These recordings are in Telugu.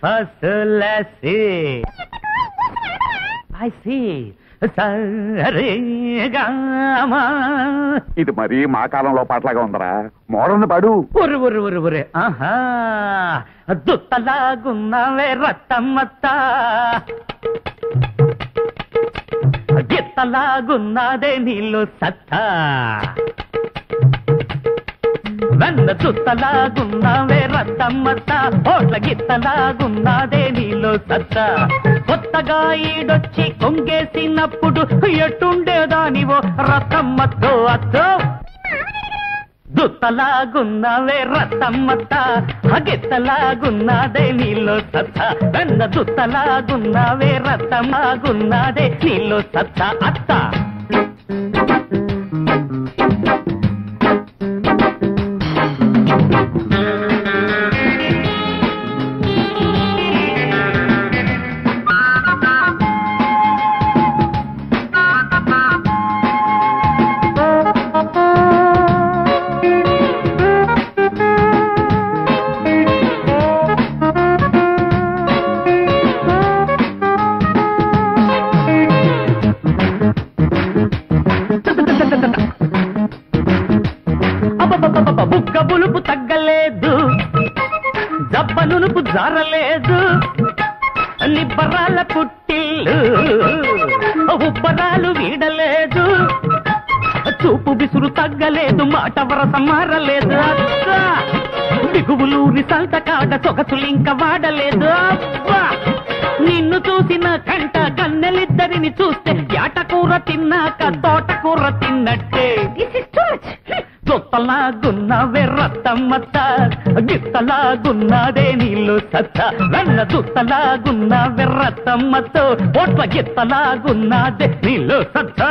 ఫసలసి ఐ సీ సరేగామా. ఇది మరీ మా కాలంలో పాటలాగా ఉందరా, మోడర్న్ పాడు. ఒరే ఆహా, దుత్తలాగున్నావే రత్తమ్మత్త, గిత్తలాగున్నాదే నీళ్ళు సత్తా, వెన్న చుత్తలాగున్నావే రత్తమ్మత్త, ఓట్ల గిత్తలాగున్నాదే నీలో సత్త. కొత్తగా ఈడొచ్చి కొంగేసినప్పుడు ఎట్టుండేదానివో రత్తమ్మతో అత్తో. దుత్తలాగున్నావే రత్తమ్మత్త, గిత్తలాగున్నాదే నీలో సత్త, వెన్న దుత్తలాగున్నావే రత్తమ్మగున్నాదే నీలో సత్త అత్త. బుగ్గ బులుపు తగ్గలేదు, జబ్బ నునుపు జారలేదు, నిబ్బరాల పుట్టిల్లు ఉబ్బరాలు వీడలేదు, చూపు బిసురు తగ్గలేదు, మాట వరస మారలేదు, దిగువులూరి సంత కాడ సొగసులింక వాడలేదు. అబ్బా నిన్ను చూసిన కంట కన్నెలిద్దరిని చూస్తే యాటకూర తిన్నాక తోటకూర తిన్నట్టే. దుత్తలాగున్నావే రత్తమ్మత్త, గిత్తలాగున్నాదే నీళ్ళు సత్త, వెన్న దుత్తలాగున్నావే రత్తమ్మతో, ఓట్ల గిత్తలాగున్నాదే నీళ్ళు సత్త.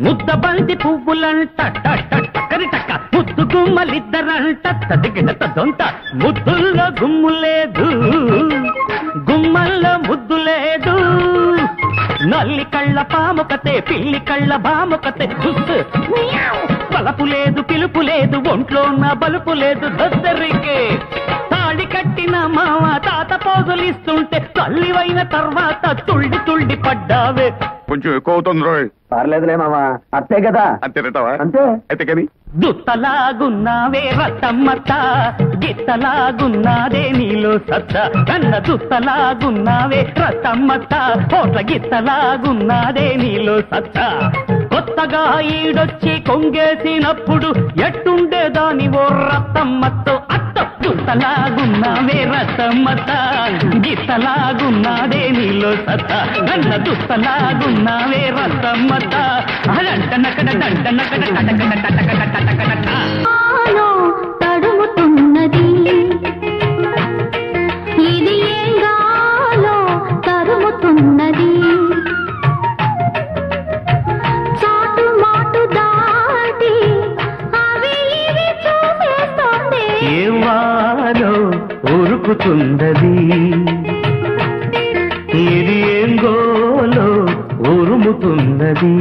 ముద్దబంతి పువ్వులంట టక్కరిటక్క, ముద్దు గుమ్మలిద్దరంట తదిగినత దొంత, ముద్దుల్లో గుమ్ము లేదు, గుమ్మల్లో ముద్దు లేదు, నల్లి కళ్ళ పాముకతే పిల్లి కళ్ళ బాముకతే, పలపు లేదు పిలుపు లేదు, ఒంట్లో నా బలుపు లేదు, దద్దరికే తాళి కట్టిన మామ తాత పోజులిస్తుంటే తల్లివైన తర్వాత తుళ్ళి తుళ్ళి పడ్డావే. కొంచెం ఎక్కువ అవుతుంది రోయ్. పర్లేదులే మామా, అంతే కదా. అంతేనటవా? అంతే. అయితే కానీ దుత్తలాగున్నావే రత్తమ్మత్త, గిత్తలాగున్నాదే నీలో సత్త, కన్న దుత్తలాగున్నావే రత్తమ్మత్త, ఓట్ల గిత్తలాగున్నాదే నీలో సత్త. కొత్తగా ఈడొచ్చి కొంగేసినప్పుడు ఎట్టుండేదానివో రత్తమ్మతో అత్త. దుత్తలాగున్నావే రత్తమ్మత్త, గిత్తలాగున్నాదే నీలో సత్త, కన్న దుత్తలాగున్నావే రత్తమ్మత్త. అదంటనకడ దంటనకడ టటకడ టటకడ టటకడ తడుముతున్నది, ఇది ఏంగాలో తరుముతున్నది, చాటు మాటు దాటి అవి ఇవి చూసేస్తోంది, ఏవాలో ఉరుకుతున్నది, ఇది ఏంగోలో ఉరుముతున్నది.